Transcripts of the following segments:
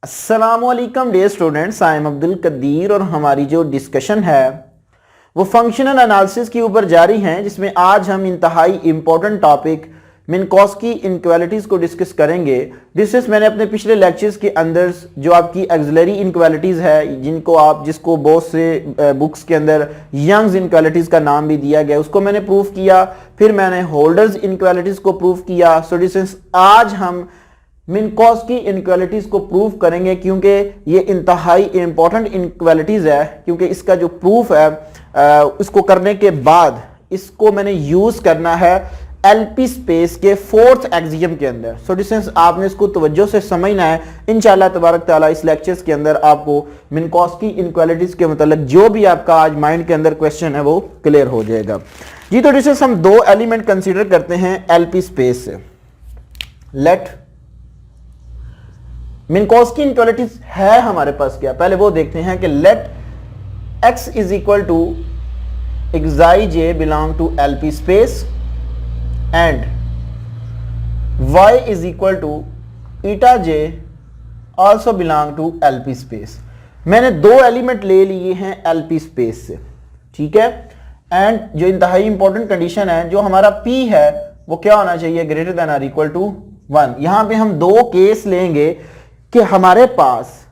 अस्सलामुअलैकुम dear students, I am Abdul Qadir और हमारी जो डिस्कशन है वो फंक्शनल एनालिसिस के ऊपर जारी है, जिसमें आज हम इंतहाई इंपॉर्टेंट टॉपिक मिन्कोस्की इनक्वालिटीज़ को डिस्कस करेंगे। डिस्कस मैंने अपने पिछले लेक्चर्स के अंदर जो आपकी एक्सिलरी इनक्वालिटीज़ है, जिसको बहुत से बुक्स के अंदर यंग्स इनक्वालिटीज़ का नाम भी दिया गया, उसको मैंने प्रूफ किया। फिर मैंने होल्डर्स इनक्वालिटीज़ को प्रूफ किया। सो डिस्कस आज हम मिन्कोस्की इनक्वालिटीज को प्रूव करेंगे, क्योंकि ये इंतहाई इंपॉर्टेंट इनक्वालिटीज है। क्योंकि इसका जो प्रूफ है उसको करने के बाद इसको मैंने यूज करना है एलपी स्पेस के फोर्थ एक्सियम के अंदर। सो डिस्टेंस आपने इसको तवज्जो से समझना है। इंशाल्लाह तबारक ताला इस लेक्चर्स के अंदर आपको मिन्कोस्की इनक्वालिटीज के मतलब जो भी आपका आज माइंड के अंदर क्वेश्चन है वो क्लियर हो जाएगा जी। तो डिस्टेंस हम दो एलिमेंट कंसीडर करते हैं एलपी स्पेस से। लेट मिन्कोस्की इनक्वालिटीज है हमारे पास क्या, पहले वो देखते हैं कि let x is equal to xij belong to LP space and y is equal to eta j also belong to LP space. मैंने दो एलिमेंट ले लिए हैं एलपी स्पेस से, ठीक है। एंड जो इंतहाई इंपॉर्टेंट कंडीशन है, जो हमारा p है वो क्या होना चाहिए, greater than or equal to 1। यहां पे हम दो केस लेंगे कि हमारे पास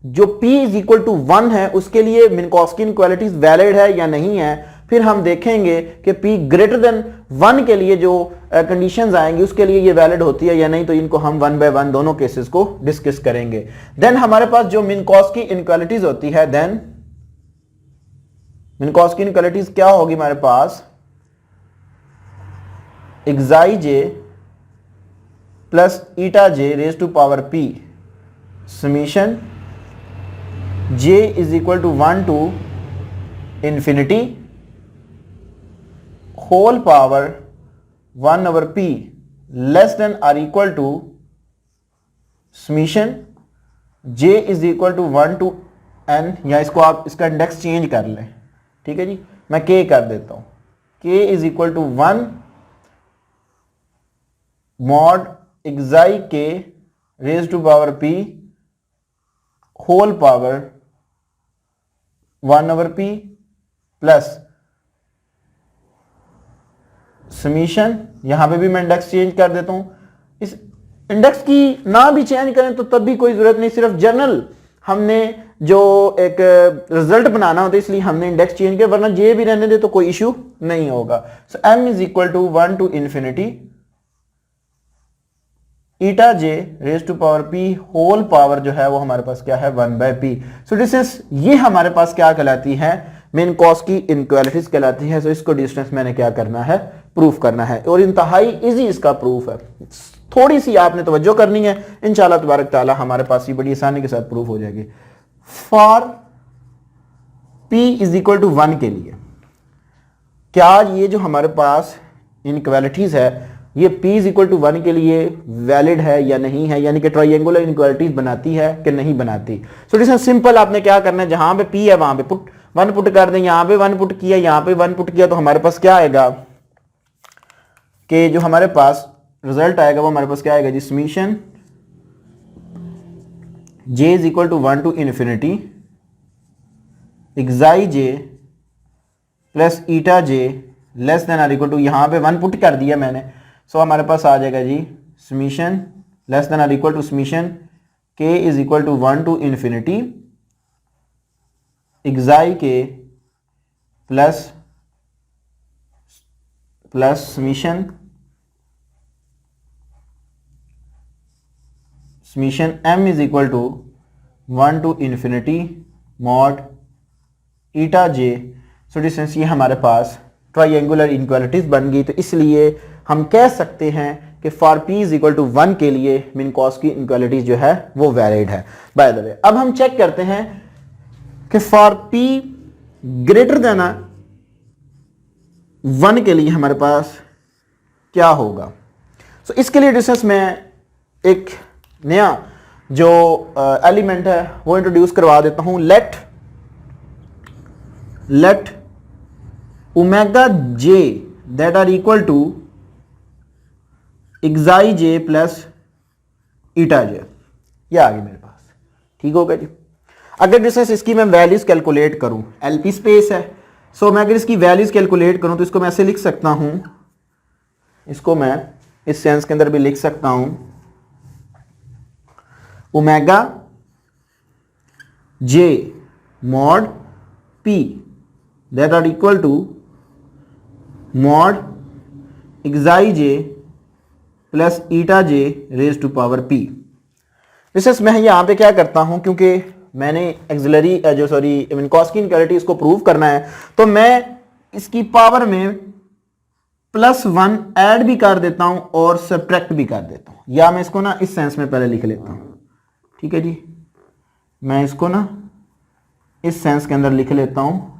जो p इज इक्वल टू 1 है उसके लिए मिन्कोस्की इनक्वालिटीज वैलिड है या नहीं है। फिर हम देखेंगे कि p ग्रेटर देन 1 के लिए जो कंडीशंस आएंगी उसके लिए ये वैलिड होती है या नहीं। तो इनको हम 1 बाय 1 दोनों केसेस को डिस्कस करेंगे। देन हमारे पास जो मिन्कोस्की इनक्वालिटीज होती है, देन मिन्कोस्की इनक्वालिटीज क्या होगी हमारे पास, xij plus eta j raise to power p summation j is equal to 1 to infinity whole power 1 over p less than or equal to summation j is equal to 1 to n, या इसको आप इसका index change कर लें, ठीक है जी। मैं k कर देता हूं, k is equal to 1 mod xi k raise to power p whole power 1 over p plus summation, यहां पे भी मैं इंडेक्स चेंज कर देता हूं। इस इंडेक्स की ना भी चेंज करें तो तब भी कोई जरूरत नहीं, सिर्फ जनरल हमने जो एक रिजल्ट बनाना होता है इसलिए हमने इंडेक्स चेंज किया, वरना जे भी रहने दे तो कोई इशू नहीं होगा। So m is equal to 1 to infinity eta j raise to power p whole power जो है वो हमारे पास क्या है 1 बाय p। सो डिस्टेंस ये हमारे पास क्या कहलाती है, मिन्कोस्की इनक्वालिटीज कहलाती है। सो इसको डिस्टेंस मैंने क्या करना है, प्रूफ करना है, और इंतहाई इजी इसका प्रूफ है। थोड़ी सी आपने तवज्जो करनी है, इंशाल्लाह तबारक ताला हमारे पास ये बड़ी आसानी के साथ प्रूफ हो जाएगी। For p is equal to 1 के लिए क्या ये जो हमारे पास इनक्वालिटीज है ये p इज इक्वल टू 1 के लिए वैलिड है या नहीं है, यानी कि ट्राइंगुलर इनक्वालिटीज बनाती है कि नहीं बनाती। सो डिस्टेंस सिंपल आपने क्या करना है, जहां पे p है वहां पे 1 पुट कर दें, यहां पे 1 पुट किया, यहां पे 1 पुट किया, तो हमारे पास क्या आएगा कि जो हमारे पास रिजल्ट आएगा वो हमारे पास क्या आएगा जी, summation j is equal to 1 to infinity xi j plus eta j less than or equal to, यहां पे 1 पुट कर दिया मैंने। सो हमारे पास आ जाएगा जी summation less than or equal to summation k is equal to 1 to infinity xi k plus summation m is equal to 1 to infinity mod eta j। So distance ये हमारे पास ट्राइंगुलर इनक्वालिटीज बन गई। तो इसलिए हम कह सकते हैं कि for p is equal to 1 के लिए मिन्कोस्की इनक्वालिटीज जो है वो वैलिड है। बाय द वे अब हम चेक करते हैं कि फॉर p ग्रेटर देन 1 के लिए हमारे पास क्या होगा। सो इसके लिए डिस्टेंस में एक नया जो एलिमेंट है वो इंट्रोड्यूस करवा देता हूं। Let omega j that are equal to xi j plus eta j, ये आ गई मेरे पास। ठीक होगा जी। अगर डिस्टेंस इसकी मैं वैल्यूज कैलकुलेट करूं, एलपी स्पेस है, सो मैं अगर इसकी वैल्यूज कैलकुलेट करूं तो इसको मैं ऐसे लिख सकता हूं, इसको मैं इस सेंस के अंदर भी लिख सकता हूं, omega j mod p that are equal to mod xi j plus eta j raise to power p. विशेष मैं यहाँ पे क्या करता हूँ, क्योंकि मैंने एक्सिलरी मिन्कॉस्की इनइक्वालिटी इसको प्रूव करना है, तो मैं इसकी पावर में +1 ऐड भी कर देता हूँ और सब्ट्रैक्ट भी कर देता हूँ, या मैं इसको ना इस सेंस में पहले लिख लेता हूँ। ठीक है जी, मैं इसको ना इस सेंस के अंदर लिख लेता हूँ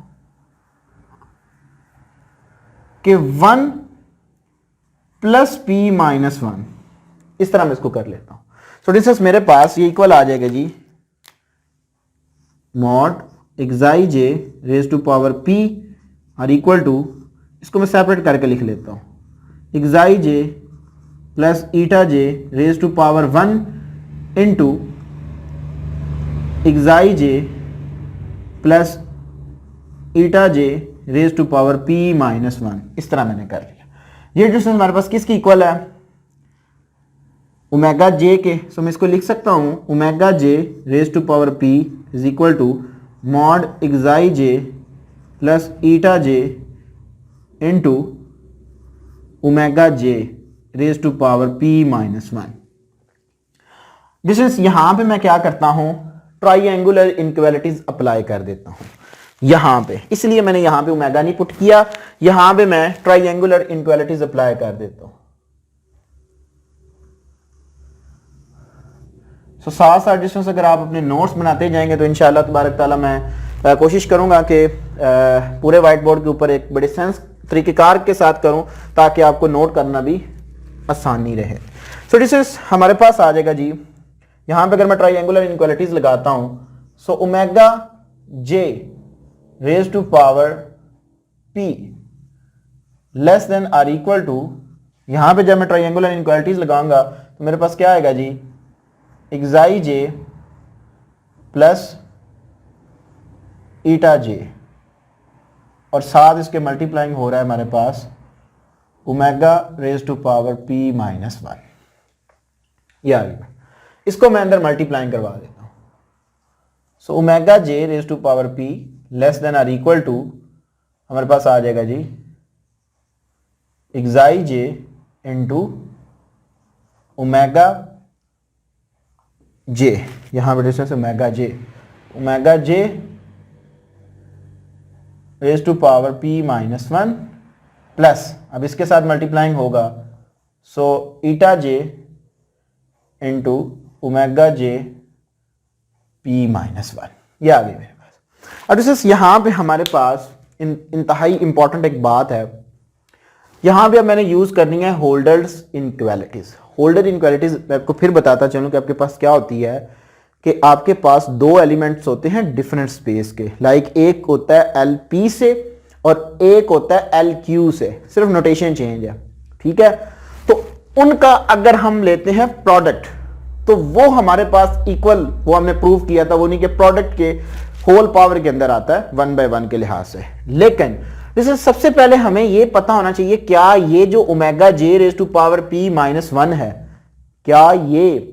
कि 1 + p - 1, इस तरह मैं इसको कर लेता हूं। सो डिस्टेंस मेरे पास ये इक्वल आ जाएगा जी mod xi j raise to power p और इक्वल टू, इसको मैं सेपरेट करके लिख लेता हूं, xi j plus eta j raise to power 1 into xi j plus eta j raise to power p - 1। इस तरह मैंने कर लिया। ये डिस्टेंस हमारे पास किसकी इक्वल है, ओमेगा जे के। सो मैं इसको लिख सकता हूं, omega j raise to power p is equal to mod xi j plus eta j into omega j raise to power p - 1। Distance यहां पे मैं क्या करता हूं, ट्राइएंगुलर इनइक्वालिटीज अप्लाई कर देता हूं यहां पे, इसलिए मैंने यहां पे ओमेगा नहीं पुट किया, यहां पे मैं ट्राइएंगुलर इनइक्वालिटीज अप्लाई कर देता हूं। सो साथ साथ डिस्टेंस अगर आप अपने नोट्स बनाते जाएंगे तो इंशाल्लाह तबारक ताला मैं कोशिश करूंगा कि पूरे व्हाइट बोर्ड के ऊपर एक बड़े सेंस तरीकेकार के साथ करूं ताकि आपको नोट करना भी आसानी रहे। सो डिस्टेंस हमारे पास आ जाएगा जी, यहां पे अगर मैं ट्राइएंगुलर इनइक्वालिटीज लगाता हूं, so omega j raise to power p less than or equal to, यहां पे जब मैं ट्राइएंगुलर इनइक्वालिटीज लगाऊंगा तो मेरे पास क्या आएगा जी, एक्साई जे प्लस ईटा जे और साथ इसके मल्टीप्लाइंग हो रहा है हमारे पास omega raise to power p - 1। यार इसको मैं अंदर मल्टीप्लाइंग करवा देता हूं। So omega j raise to power p less than or equal to हमारे पास आ जाएगा जी एक्साई जे इंटू ओमेगा जे, यहां पर distance omega j raise to power p - 1 plus, अब इसके साथ मल्टीप्लाइंग होगा, so eta j into omega j p - 1। ये आ गई मेरे पास। अब डिस्टेंस यहां पे हमारे पास इंतहाई इंपॉर्टेंट एक बात है, यहां पे अब मैंने यूज करनी है होल्डर्स इनइक्वालिटीज। होल्डर इनइक्वालिटीज मैं आपको फिर बताता चलूं कि आपके पास क्या होती है कि आपके पास दो एलिमेंट्स होते हैं डिफरेंट स्पेस के, लाइक एक होता है LP से और एक होता है LQ से, सिर्फ नोटेशन चेंज है। ठीक है, तो उनका अगर हम लेते हैं प्रोडक्ट तो वो हमारे पास इक्वल, वो हमने प्रूव किया था, वो नहीं कि प्रोडक्ट के होल पावर के अंदर आता है 1/1 के लिहाज से। लेकिन जैसे सबसे पहले हमें ये पता होना चाहिए क्या ये जो omega j raise to power p - 1 है, क्या ये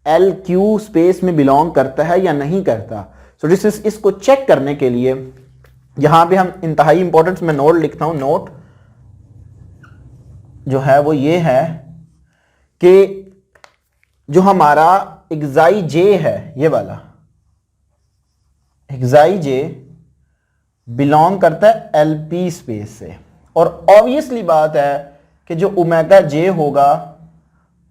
LQ स्पेस में बिलोंग करता है या नहीं करता। सो डिस्टेंस इसको चेक करने के लिए यहां पे हम इंतहाई इंपॉर्टेंस में नोट लिखता हूं, नोट जो है वो ये है कि जो हमारा एक्साई जे है, ये वाला एक्साई जे बिलोंग करता है LP स्पेस से, और ऑब्वियसली बात है कि जो ओमेगा जे होगा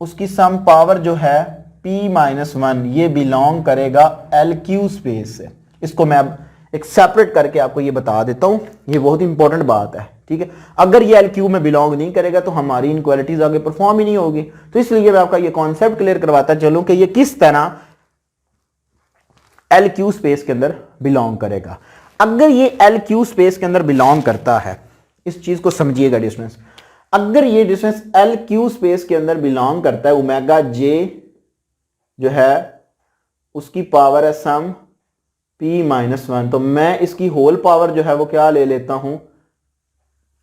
उसकी सम पावर जो है p - 1 ये बिलोंग करेगा LQ स्पेस से। इसको मैं अब एक सेपरेट करके आपको ये बता देता हूं, ये बहुत इंपॉर्टेंट बात है। ठीक है, अगर ये LQ में बिलोंग नहीं करेगा तो हमारी इनइक्वालिटीज आगे परफॉर्म ही नहीं होगी। तो इसलिए मैं आपका ये कॉन्सेप्ट क्लियर करवाता चलूं कि ये किस तरह LQ स्पेस के अंदर बिलोंग करेगा। अगर ये LQ स्पेस के अंदर बिलोंग करता है, इस चीज को समझिएगा डिस्टेंस, अगर ये डिस्टेंस LQ स्पेस के अंदर बिलोंग करता है, ओमेगा जे जो है उसकी पावर है सम p माइनस 1, तो मैं इसकी होल पावर जो है वो क्या ले लेता हूं,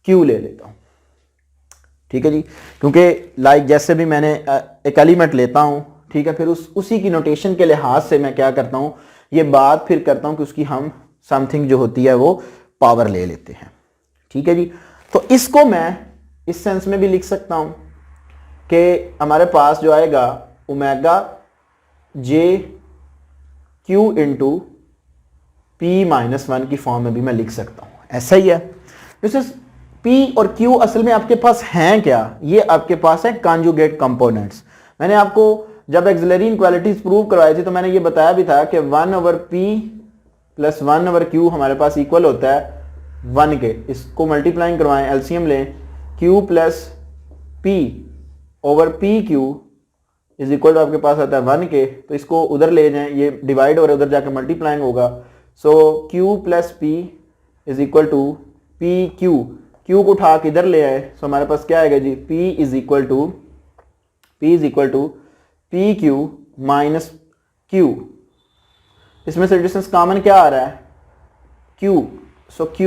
q ले लेता हूं। ठीक है जी, क्योंकि लाइक जैसे भी मैंने एक एलिमेंट लेता हूं, ठीक है, फिर उसी की नोटेशन के लिहाज से मैं क्या करता हूं, ये बात फिर करता हूं कि उसकी हम समथिंग जो होती है वो पावर ले लेते हैं। ठीक है जी, तो इसको मैं इस सेंस में भी लिख सकता हूं कि हमारे पास जो आएगा ओमेगा जे क्यू इंटू पी माइनस 1 की फॉर्म में भी मैं लिख सकता हूं, ऐसा ही है। जैसे P और Q असल में आपके पास हैं क्या, ये आपके पास है कॉन्जुगेट कंपोनेंट्स। मैंने आपको जब एक्सिलरी इनक्वालिटीज प्रूव करवाई थी तो मैंने ये बताया भी था कि 1/P प्लस 1/Q हमारे पास इक्वल होता है 1 के। इसको मल्टीप्लाइंग करवाएं, एलसीएम लें, Q plus P over PQ is equal to आपके पास आता है 1 के। तो इसको उधर ले जाएं, ये डिवाइड और उधर जाकर मल्टीप्लाइंग होगा। So Q plus P is equal to PQ, Q को उठा के इधर ले आए, सो हमारे पास क्या आएगा जी, P is equal to PQ minus Q। इसमें से डिस्टेंस कॉमन क्या आ रहा है, Q, सो Q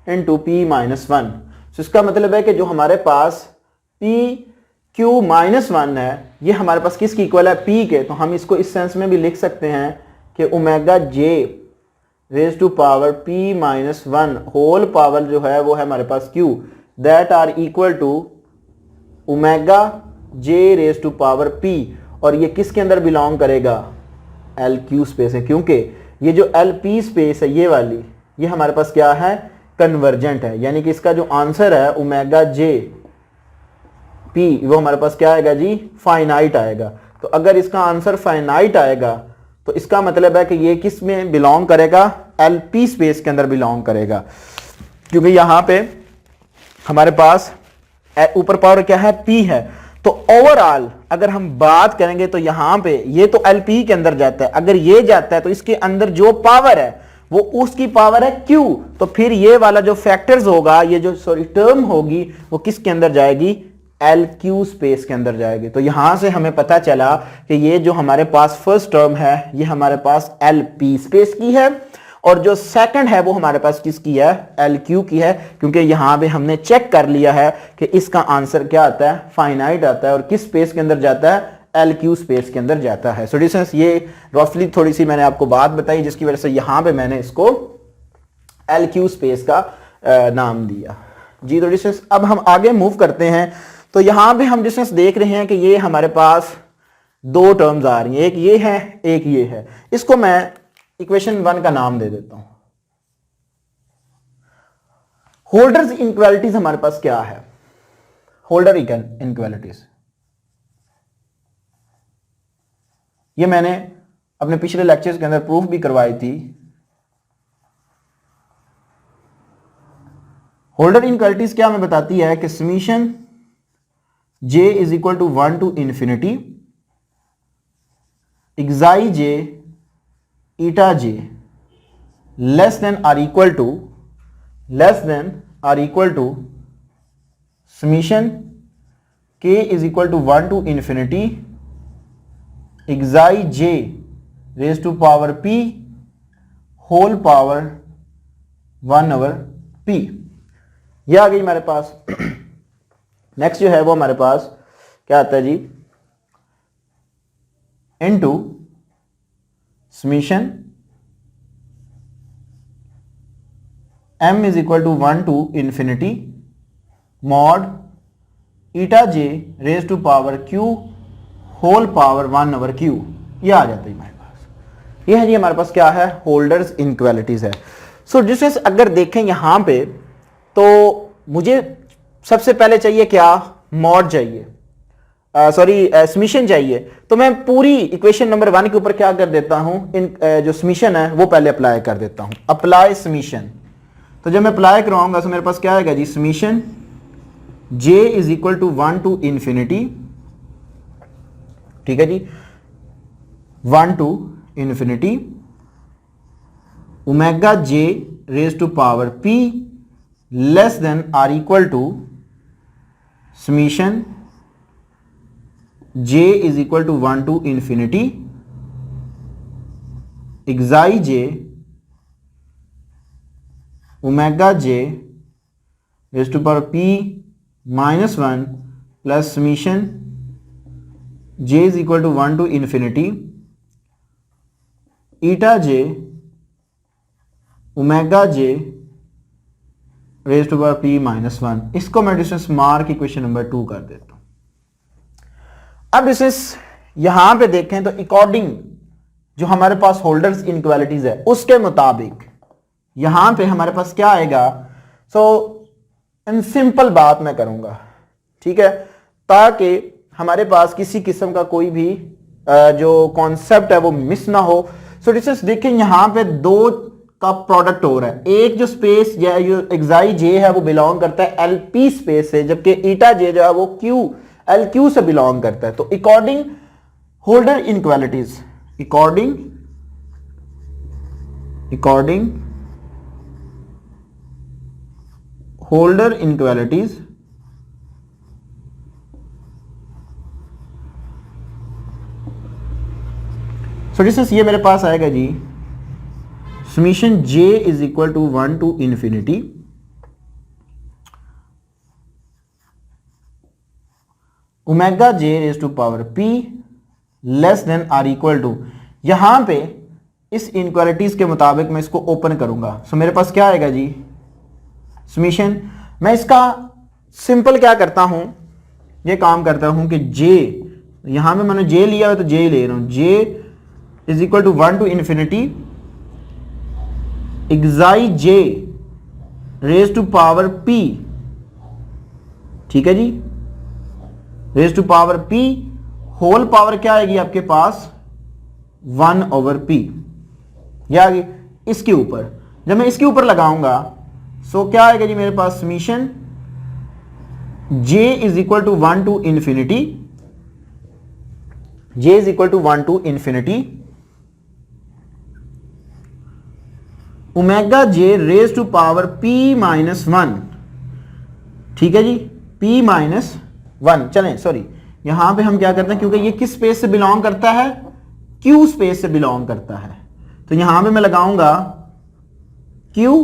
इंटू P माइनस 1। सो इसका मतलब है कि जो हमारे पास PQ माइनस 1 है ये हमारे पास किसकी इक्वल है, P के। तो हम इसको इस सेंस में भी लिख सकते हैं कि omega J raise to power P minus 1 whole power जो है वो है हमारे पास Q, that are equal to omega J raise to power P। और ये किसके अंदर बिलोंग करेगा, LQ स्पेस है, क्योंकि ये जो LP स्पेस है ये वाली, ये हमारे पास क्या है, कन्वर्जेंट है। यानी कि इसका जो आंसर है ओमेगा J P वो हमारे पास क्या आएगा जी, फाइनाइट आएगा। तो अगर इसका आंसर फाइनाइट आएगा तो इसका मतलब है कि ये किस में बिलोंग करेगा, LP स्पेस के अंदर बिलोंग करेगा, क्योंकि यहां पे हमारे पास ऊपर पावर क्या है, P है। तो ओवरऑल अगर हम बात करेंगे तो यहां पे ये तो LP के अंदर जाता है, अगर ये जाता है तो इसके अंदर जो पावर है वो उसकी पावर है Q। तो फिर ये वाला जो फैक्टर्स होगा, ये जो टर्म होगी वो किसके अंदर जाएगी, LQ स्पेस के अंदर जाएगी। तो यहां से हमें पता चला कि ये जो हमारे पास फर्स्ट टर्म है ये हमारे पास LP स्पेस की है, और जो सेकंड है वो हमारे पास किसकी है, LQ की है, क्योंकि यहां पे हमने चेक कर लिया है कि इसका आंसर क्या आता है, फाइनाइट आता है, और किस स्पेस के अंदर जाता है, LQ स्पेस के अंदर जाता है। सो डिस्टेंस ये रफली थोड़ी सी मैंने आपको बात बताई जिसकी वजह से यहां पे मैंने इसको LQ स्पेस का नाम दिया जी। तो डिस्टेंस अब हम आगे मूव करते हैं, तो यहां पे हम डिस्टेंस देख रहे हैं कि ये हमारे पास दो टर्म्स आ रही हैं, एक ये है एक ये है। इसको मैं इक्वेशन 1 का नाम दे देता हूं। होल्डर्स इनइक्वालिटीज हमारे पास क्या है, होल्डर इनइक्वालिटीज, ये मैंने अपने पिछले लेक्चर्स के अंदर प्रूफ भी करवाई थी। होल्डर इनइक्वालिटीज क्या हमें बताती है कि summation J is equal to 1 to infinity xi j eta j less than or equal to summation k is equal to 1 to infinity xi j raise to power p whole power 1/p। यह आ गई हमारे पास। Next जो है वो हमारे पास क्या आता है जी, into summation m is equal to 1 to infinity mod eta j raise to power q whole power 1/q। ये आ जाता है हमारे पास। ये है जी हमारे पास क्या है, होल्डर्स इनइक्वालिटीज है। सो डिस्टेंस अगर देखें यहां पे तो मुझे सबसे पहले चाहिए क्या, मॉड चाहिए, समीशन चाहिए। तो मैं पूरी इक्वेशन नंबर 1 के ऊपर क्या कर देता हूं, इन जो समीशन है वो पहले अप्लाई कर देता हूं, अप्लाई समीशन। तो जब मैं अप्लाई करवाऊंगा तो मेरे पास क्या आएगा जी, summation j is equal to 1 to infinity, ठीक है जी, 1 to infinity omega j raise to power p less than or equal to summation j is equal to 1 to infinity xi j omega j raise to power p minus 1 plus summation j is equal to 1 to infinity eta j omega j raise to power p minus 1। इसको मैं distance mark equation number 2 कर देता हूं। अब distance यहां पे देखें तो अकॉर्डिंग जो हमारे पास होल्डर्स इनइक्वालिटीज है उसके मुताबिक यहां पे हमारे पास क्या आएगा। सो इन सिंपल बात मैं करूंगा, ठीक है, ताकि हमारे पास किसी किस्म का कोई भी जो कॉन्सेप्ट है वो मिस ना हो। सो डिस्टेंस देखें यहां पे दो का प्रोडक्ट हो रहा है। एक जो स्पेस जो एक्साई जे है वो बिलोंग करता है एलपी स्पेस से, जबकि ईटा जे जो है वो क्यू एल क्यू से बिलोंग करता है। तो according Holder inequalities according Holder inequalities so distance ये मेरे पास आएगा जी summation j is equal to 1 to infinity omega j raise to power p less than or equal to, यहां पे इस इनइक्वालिटीज के मुताबिक मैं इसको ओपन करूंगा। सो मेरे पास क्या आएगा जी समीशन, मैं इसका सिंपल क्या करता हूं, ये काम करता हूं कि j यहां पे मैंने j लिया है तो j ले रहा हूं, j is equal to 1 to infinity xi j raise to power p, ठीक है जी, raise to power p whole power क्या आएगी आपके पास 1 ओवर p, यह आ गई इसके ऊपर। जब मैं इसके ऊपर लगाऊंगा सो क्या आएगा जी मेरे पास summation j is equal to 1 to infinity, j is equal to 1 to infinity omega j raise to power p minus 1, ठीक है जी, p माइनस 1। चलें सॉरी यहां पे हम क्या करते हैं, क्योंकि ये किस स्पेस से बिलोंग करता है, q स्पेस से बिलोंग करता है, तो यहां पे मैं लगाऊंगा q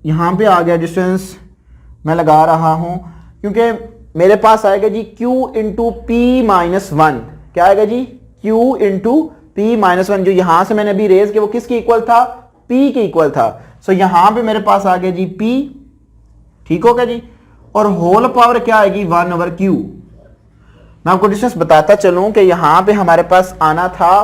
यहां पे आ गया डिस्टेंस मैं लगा रहा हूं, क्योंकि मेरे पास आएगा जी q इंटू पी माइनस 1, क्या आएगा जी q इंटू पी माइनस 1, जो यहां से मैंने अभी रेज किया वो किसके इक्वल था, p के इक्वल था। सो यहां पे मेरे पास आ गया जी p, ठीक हो गया जी, और होल पावर क्या आएगी 1 ओवर q। मैं आपको डिस्टेंस बताता चलूं कि यहां पे हमारे पास आना था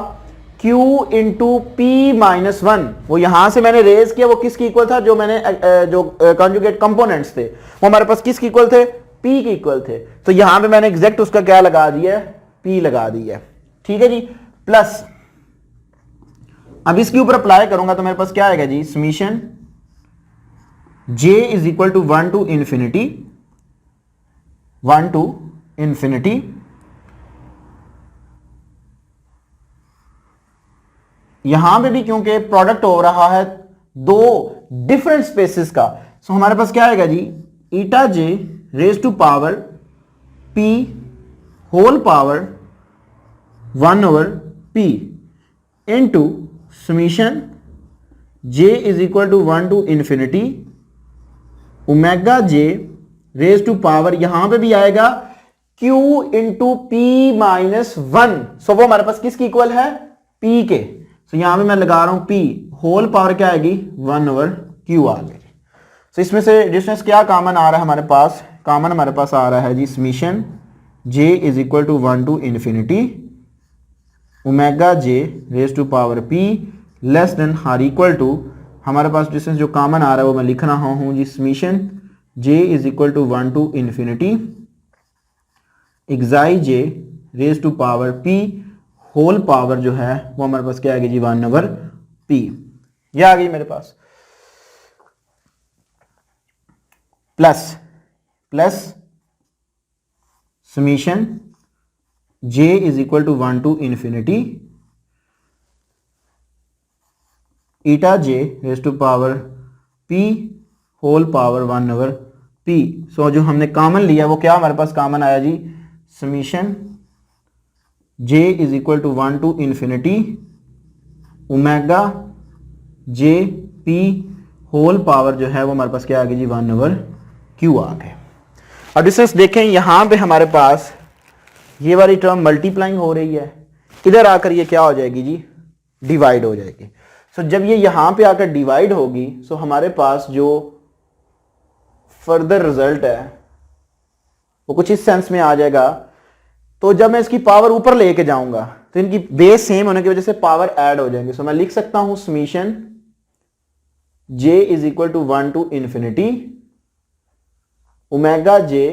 q इंटू पी माइनस 1, वो यहां से मैंने रेज किया वो किसके इक्वल था, जो मैंने जो कॉन्जुगेट कंपोनेंट्स थे वो हमारे पास किसके इक्वल थे, p के इक्वल थे। तो यहां पे मैंने एग्जैक्ट उसका क्या लगा दिया है, p लगा दिया है, ठीक है जी। प्लस अब इसके ऊपर अप्लाई करूंगा तो मेरे पास क्या आएगा जी summation j is equal to 1 to infinity, 1 to infinity यहां पे भी क्योंकि प्रोडक्ट हो रहा है दो डिफरेंट स्पेसेस का, सो हमारे पास क्या आएगा जी eta j raise to power p whole power 1 over p into summation j is equal to 1 to infinity omega j raise to power यहां पे भी आएगा q into p minus 1, so वो हमारे पास किसकी इक्वल है, p के। तो यहां पे मैं लगा रहा हूं p होल पावर क्या आएगी 1 ओवर q आ गई। तो इसमें से डिस्टेंस क्या कॉमन आ रहा है हमारे पास, कॉमन हमारे पास आ रहा है जी summation j is equal to 1 to infinity omega j raise to power p less than or equal to, हमारे पास डिस्टेंस जो कॉमन आ रहा है वो मैं लिख रहा हूं जी summation j is equal to 1 to infinity xi j raise to power p whole power जो है वो हमारे पास क्या आ गई जी 1 ओवर p, यह आ गई मेरे पास। Plus summation j is equal to 1 to infinity eta j raise to power p whole power 1 over p. So जो हमने कॉमन लिया वो क्या हमारे पास कॉमन आया जी, summation j is equal to 1 to infinity omega j p whole power जो है वो हमारे पास क्या आ गई जी 1/q आ गए। अब डिस्टेंस देखें यहां पे हमारे पास ये वाली टर्म मल्टीप्लाइंग हो रही है, इधर आकर ये क्या हो जाएगी जी, डिवाइड हो जाएगी। सो जब ये यहां पे आकर डिवाइड होगी सो हमारे पास जो फर्दर रिजल्ट है वो कुछ इस सेंस में आ जाएगा। तो जब मैं इसकी पावर ऊपर लेके जाऊंगा तो इनकी बेस सेम होने की वजह से पावर ऐड हो जाएंगे। सो मैं लिख सकता हूं summation j is equal to 1 to infinity omega j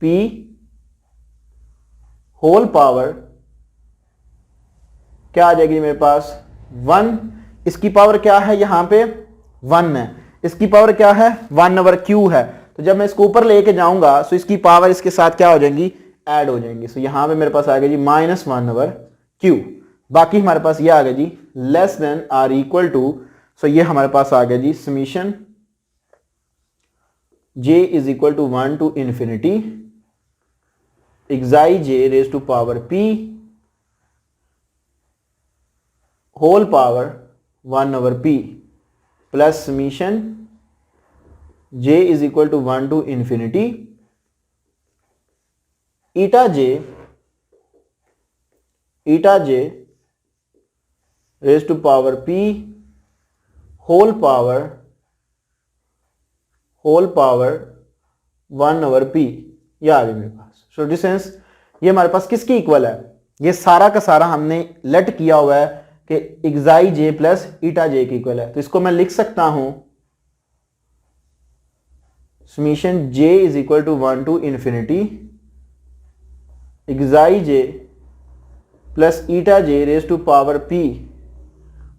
p whole power क्या आ जाएगी मेरे पास 1। इसकी पावर क्या है यहां पे 1 है, इसकी पावर क्या है 1/q है। तो जब मैं इसको ऊपर लेके जाऊंगा तो इसकी पावर इसके साथ क्या हो जाएंगी, ऐड हो जाएंगी। सो यहां पे मेरे पास आ गया जी -1/q। बाकी हमारे पास ये आ गया जी less than or equal to, so ये हमारे पास आ गया जी summation j is equal to 1 to infinity xi j raise to power p whole power 1/p plus summation j is equal to 1 to infinity eta j raise to power p whole power 1/p ये आ गया मेरे पास। सो distance ये हमारे पास किसकी equal है, ये सारा का सारा हमने लेट किया हुआ है कि xi j plus eta j की इक्वल है। तो इसको मैं लिख सकता हूं summation j is equal to 1 to infinity xi j plus eta j raise to power p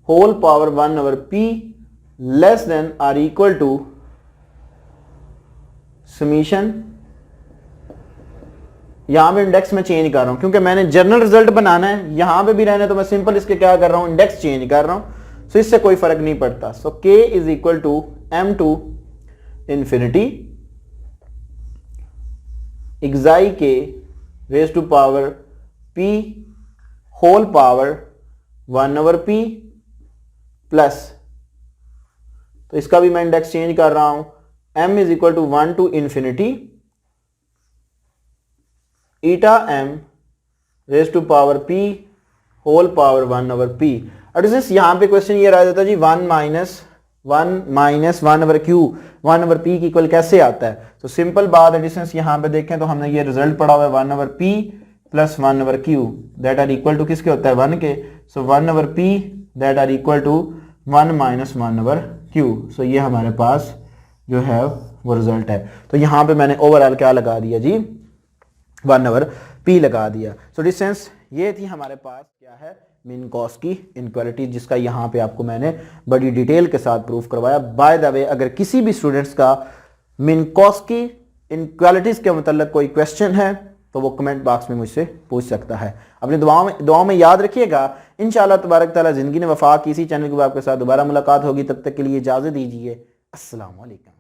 whole power 1/p less than or equal to summation, यहां पे इंडेक्स में चेंज कर रहा हूं क्योंकि मैंने जनरल रिजल्ट बनाना है, यहां पे भी रहना है तो मैं सिंपल इसके क्या कर रहा हूं, इंडेक्स चेंज कर रहा हूं। सो इससे कोई फर्क नहीं पड़ता। So k is equal to m to infinity xi k raise to power p whole power 1/p plus, तो इसका भी मैं इंडेक्स चेंज कर रहा हूं, m is equal to 1 to infinity eta m raise to power p whole power 1/p। और यहां पे क्वेश्चन ये रह जाता है जी 1 माइनस 1/q 1/p की इक्वल कैसे आता है। तो सिंपल बात है, डिस्टेंस यहां पे देखें तो हमने ये रिजल्ट पढ़ा हुआ है 1/p plus 1/q that are equal to किसके होता है 1 के। So 1/p that are equal to 1 minus 1/q। So ये हमारे पास जो है वो रिजल्ट है। तो यहां पे मैंने ओवरऑल क्या लगा दिया जी 1/p लगा दिया। सो डिस्टेंस ये थी हमारे पास क्या है मिन कॉस की इनक्वालिटी, जिसका यहाँ पे आपको मैंने बड़ी डिटेल के साथ प्रूफ करवाया। बाय द वे अगर किसी भी स्टूडेंट्स का मिन कॉस की इनक्वालिटीज के मतलब कोई क्वेश्चन है तो वो कमेंट बॉक्स में मुझसे पूछ सकता है। अपनी दुआओं में याद रखिएगा। इंशाअल्लाह तबारक ताला जिंदगी ने वफा की, इसी चैनल के बाद आपके साथ दोबारा मुलाकात होगी। तब तक के लिए इजाज़त दीजिए। अस्सलाम वालेकुम।